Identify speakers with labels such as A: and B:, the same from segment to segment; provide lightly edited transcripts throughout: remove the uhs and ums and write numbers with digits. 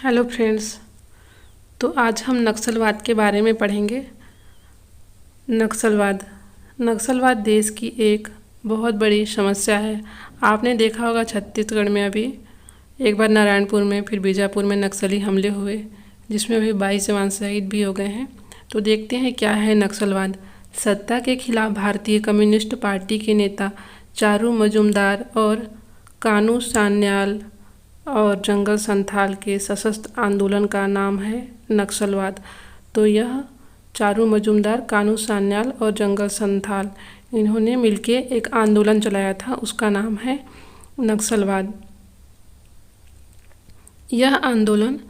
A: Hello friends. तो आज हम नक्सलवाद के बारे में पढ़ेंगे। नक्सलवाद देश की एक बहुत बड़ी समस्या है। आपने देखा होगा छत्तीसगढ़ में अभी एक बार नारायणपुर में फिर बीजापुर में नक्सली हमले हुए, जिसमें अभी 22 जवान शहीद भी हो गए हैं। तो देखते हैं क्या है नक्सलवाद। सत्ता के खिलाफ भारतीय कम्युनिस्ट पार्टी के नेता चारू मजूमदार और कानू सान्याल और जंगल संथाल के सशस्त्र आंदोलन का नाम है नक्सलवाद। तो यह चारू मजूमदार, कानू सान्याल और जंगल संथाल, इन्होंने मिलके एक आंदोलन चलाया था, उसका नाम है नक्सलवाद। यह आंदोलन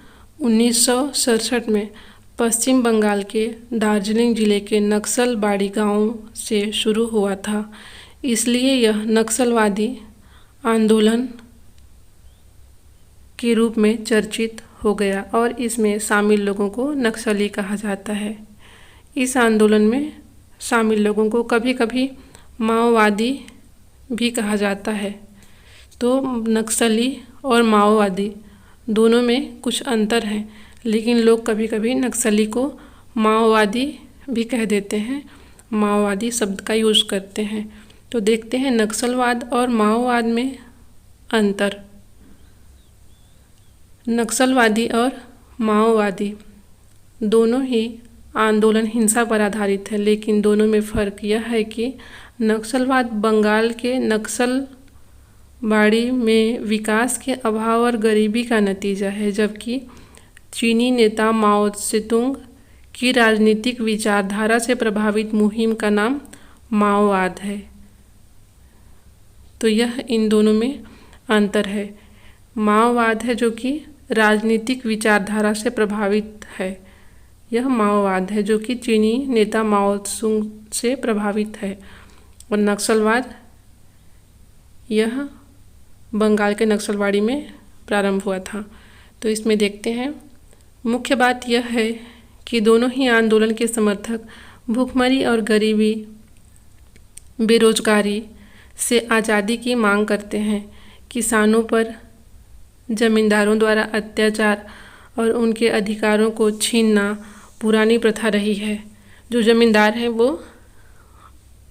A: 1967 में पश्चिम बंगाल के दार्जिलिंग जिले के नक्सलबाड़ी गांव से शुरू हुआ था, इसलिए यह नक्सलवादी आंदोलन के रूप में चर्चित हो गया और इसमें शामिल लोगों को नक्सली कहा जाता है। इस आंदोलन में शामिल लोगों को कभी कभी माओवादी भी कहा जाता है। तो नक्सली और माओवादी दोनों में कुछ अंतर है, लेकिन लोग कभी कभी नक्सली को माओवादी भी कह देते हैं, माओवादी शब्द का यूज़ करते हैं। तो देखते हैं नक्सलवाद और माओवाद में अंतर। नक्सलवादी और माओवादी दोनों ही आंदोलन हिंसा पर आधारित है, लेकिन दोनों में फ़र्क यह है कि नक्सलवाद बंगाल के नक्सलबाड़ी में विकास के अभाव और गरीबी का नतीजा है, जबकि चीनी नेता माओ त्से-तुंग की राजनीतिक विचारधारा से प्रभावित मुहिम का नाम माओवाद है। तो यह इन दोनों में अंतर है। माओवाद है जो कि राजनीतिक विचारधारा से प्रभावित है, यह माओवाद है जो कि चीनी नेता माओ त्से-तुंग से प्रभावित है। और नक्सलवाद यह बंगाल के नक्सलबाड़ी में प्रारंभ हुआ था। तो इसमें देखते हैं, मुख्य बात यह है कि दोनों ही आंदोलन के समर्थक भूखमरी और गरीबी, बेरोजगारी से आज़ादी की मांग करते हैं। किसानों पर जमींदारों द्वारा अत्याचार और उनके अधिकारों को छीनना पुरानी प्रथा रही है। जो जमींदार हैं वो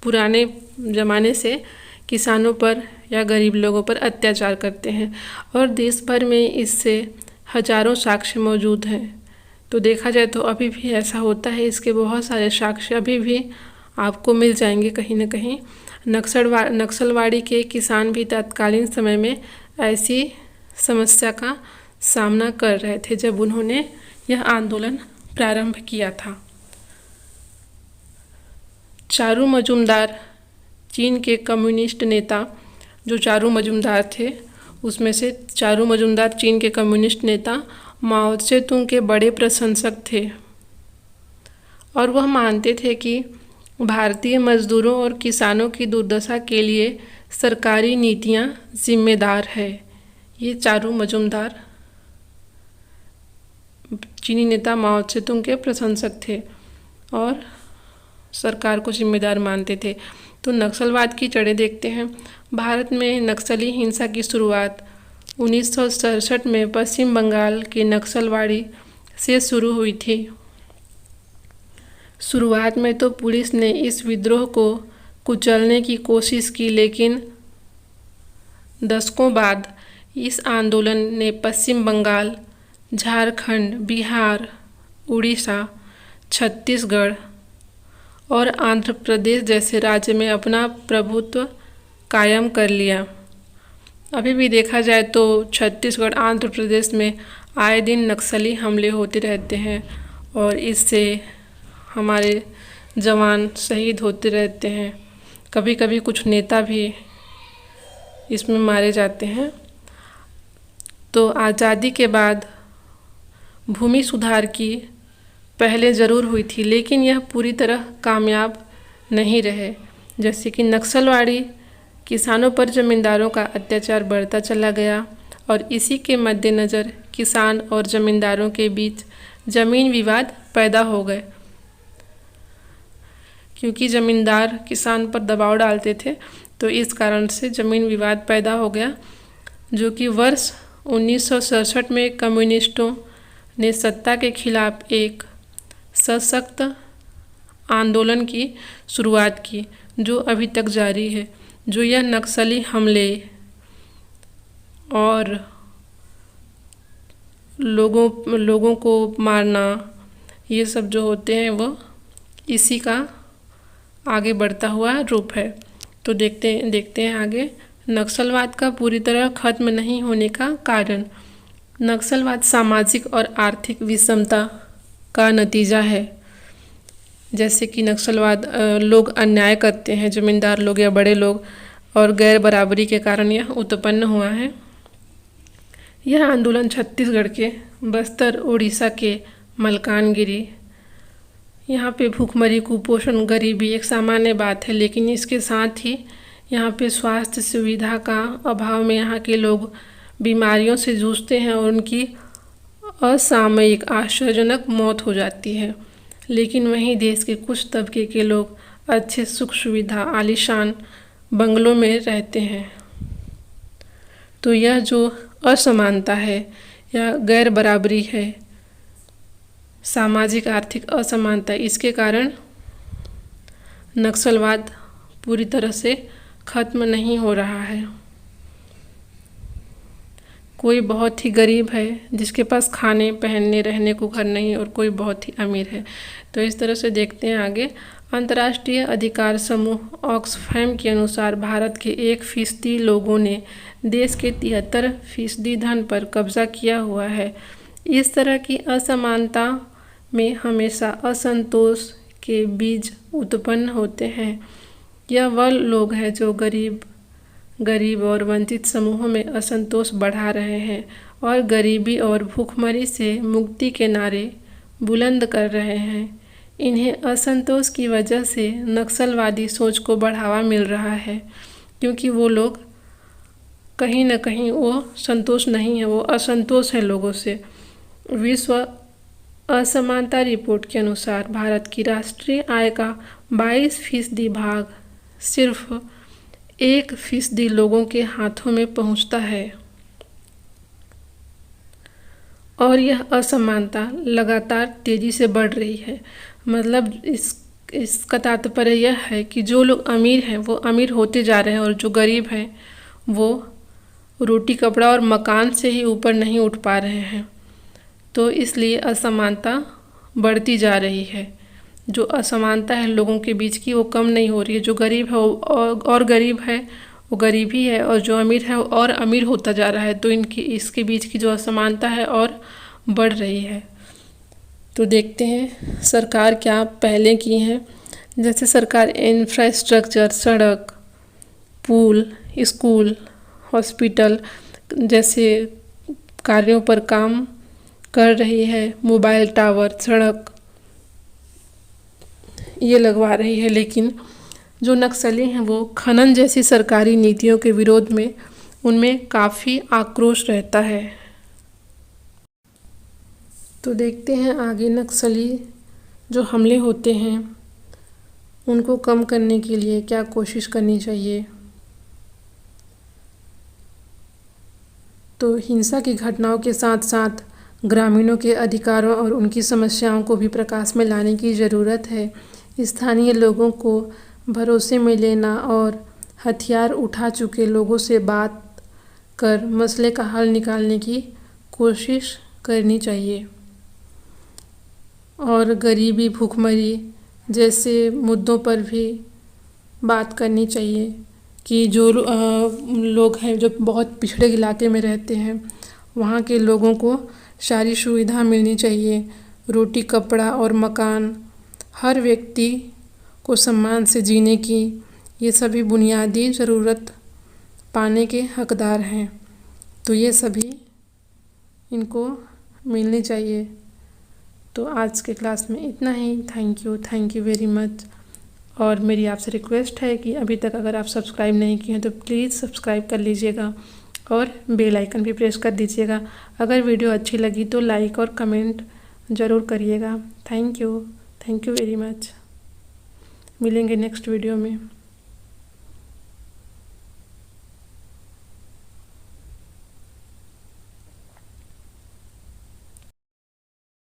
A: पुराने ज़माने से किसानों पर या गरीब लोगों पर अत्याचार करते हैं और देश भर में इससे हजारों साक्ष्य मौजूद हैं। तो देखा जाए तो अभी भी ऐसा होता है, इसके बहुत सारे साक्ष्य अभी भी आपको मिल जाएंगे कहीं ना कहीं। नक्सलवाड़ी के किसान भी तत्कालीन समय में ऐसी समस्या का सामना कर रहे थे जब उन्होंने यह आंदोलन प्रारंभ किया था। चारू मजूमदार चीन के कम्युनिस्ट नेता, जो चारू मजूमदार थे उसमें से चारू मजूमदार चीन के कम्युनिस्ट नेता माओ त्से-तुंग के बड़े प्रशंसक थे और वह मानते थे कि भारतीय मजदूरों और किसानों की दुर्दशा के लिए सरकारी नीतियां जिम्मेदार है। ये चारू मजूमदार चीनी नेता माओ त्से-तुंग के प्रशंसक थे और सरकार को जिम्मेदार मानते थे। तो नक्सलवाद की जड़ें देखते हैं। भारत में नक्सली हिंसा की शुरुआत 1967 में पश्चिम बंगाल के नक्सलबाड़ी से शुरू हुई थी। शुरुआत में तो पुलिस ने इस विद्रोह को कुचलने की कोशिश की, लेकिन दशकों बाद इस आंदोलन ने पश्चिम बंगाल, झारखंड, बिहार, उड़ीसा, छत्तीसगढ़ और आंध्र प्रदेश जैसे राज्य में अपना प्रभुत्व कायम कर लिया। अभी भी देखा जाए तो छत्तीसगढ़, आंध्र प्रदेश में आए दिन नक्सली हमले होते रहते हैं और इससे हमारे जवान शहीद होते रहते हैं। कभी कभी कुछ नेता भी इसमें मारे जाते हैं। तो आज़ादी के बाद भूमि सुधार की पहले ज़रूर हुई थी, लेकिन यह पूरी तरह कामयाब नहीं रहे। जैसे कि नक्सलवाड़ी किसानों पर जमींदारों का अत्याचार बढ़ता चला गया और इसी के मद्देनज़र किसान और जमींदारों के बीच ज़मीन विवाद पैदा हो गए, क्योंकि ज़मींदार किसान पर दबाव डालते थे। तो इस कारण से ज़मीन विवाद पैदा हो गया, जो कि वर्ष 1967 में कम्युनिस्टों ने सत्ता के खिलाफ एक सशक्त आंदोलन की शुरुआत की, जो अभी तक जारी है। जो यह नक्सली हमले और लोगों को मारना, ये सब जो होते हैं वो इसी का आगे बढ़ता हुआ रूप है। तो देखते हैं आगे। नक्सलवाद का पूरी तरह खत्म नहीं होने का कारण। नक्सलवाद सामाजिक और आर्थिक विषमता का नतीजा है। जैसे कि नक्सलवाद लोग अन्याय करते हैं, जमींदार लोग या बड़े लोग, और गैर बराबरी के कारण यह उत्पन्न हुआ है। यह आंदोलन छत्तीसगढ़ के बस्तर, उड़ीसा के मलकानगिरी, यहाँ पे भूखमरी, कुपोषण, गरीबी एक सामान्य बात है, लेकिन इसके साथ ही यहाँ पे स्वास्थ्य सुविधा का अभाव में यहाँ के लोग बीमारियों से जूझते हैं और उनकी असामयिक आश्चर्यजनक मौत हो जाती है। लेकिन वहीं देश के कुछ तबके के लोग अच्छे सुख सुविधा, आलीशान बंगलों में रहते हैं। तो यह जो असमानता है या गैर बराबरी है, सामाजिक आर्थिक असमानता, इसके कारण नक्सलवाद पूरी तरह से खत्म नहीं हो रहा है। कोई बहुत ही गरीब है जिसके पास खाने, पहनने, रहने को घर नहीं, और कोई बहुत ही अमीर है। तो इस तरह से देखते हैं आगे। अंतर्राष्ट्रीय अधिकार समूह ऑक्सफैम के अनुसार भारत के 1% लोगों ने देश के 73% धन पर कब्जा किया हुआ है। इस तरह की असमानता में हमेशा असंतोष के बीज उत्पन्न होते हैं। यह वह लोग हैं जो गरीब और वंचित समूहों में असंतोष बढ़ा रहे हैं और गरीबी और भूखमरी से मुक्ति के नारे बुलंद कर रहे हैं। इन्हें असंतोष की वजह से नक्सलवादी सोच को बढ़ावा मिल रहा है, क्योंकि वो लोग कहीं ना कहीं वो संतोष नहीं है, वो असंतोष है लोगों से। विश्व असमानता रिपोर्ट के अनुसार भारत की राष्ट्रीय आय का 22% भाग सिर्फ 1% लोगों के हाथों में पहुंचता है, और यह असमानता लगातार तेजी से बढ़ रही है। मतलब इसका तात्पर्य यह है कि जो लोग अमीर हैं वो अमीर होते जा रहे हैं, और जो गरीब हैं वो रोटी, कपड़ा और मकान से ही ऊपर नहीं उठ पा रहे हैं। तो इसलिए असमानता बढ़ती जा रही है। जो असमानता है लोगों के बीच की, वो कम नहीं हो रही है। जो गरीब है वो और गरीब है, वो गरीब ही है, और जो अमीर है वो और अमीर होता जा रहा है। तो इसके बीच की जो असमानता है और बढ़ रही है। तो देखते हैं सरकार क्या पहले की हैं। जैसे सरकार इंफ्रास्ट्रक्चर, सड़क, पुल, स्कूल, हॉस्पिटल जैसे कार्यों पर काम कर रही है। मोबाइल टावर, सड़क ये लगवा रही है। लेकिन जो नक्सली हैं वो खनन जैसी सरकारी नीतियों के विरोध में उनमें काफ़ी आक्रोश रहता है। तो देखते हैं आगे नक्सली जो हमले होते हैं उनको कम करने के लिए क्या कोशिश करनी चाहिए। तो हिंसा की घटनाओं के साथ साथ ग्रामीणों के अधिकारों और उनकी समस्याओं को भी प्रकाश में लाने की ज़रूरत है। स्थानीय लोगों को भरोसे में लेना और हथियार उठा चुके लोगों से बात कर मसले का हल निकालने की कोशिश करनी चाहिए। और गरीबी, भूखमरी जैसे मुद्दों पर भी बात करनी चाहिए कि जो लोग हैं जो बहुत पिछड़े इलाके में रहते हैं वहाँ के लोगों को सारी सुविधा मिलनी चाहिए। रोटी, कपड़ा और मकान, हर व्यक्ति को सम्मान से जीने की ये सभी बुनियादी ज़रूरत पाने के हकदार हैं। तो ये सभी इनको मिलनी चाहिए। तो आज के क्लास में इतना ही। Thank you very much. और मेरी आपसे रिक्वेस्ट है कि अभी तक अगर आप सब्सक्राइब नहीं किए हैं तो प्लीज़ सब्सक्राइब कर लीजिएगा और बेल आइकन भी प्रेस कर दीजिएगा। अगर वीडियो अच्छी लगी तो लाइक और कमेंट ज़रूर करिएगा। Thank you very much. मिलेंगे नेक्स्ट वीडियो में।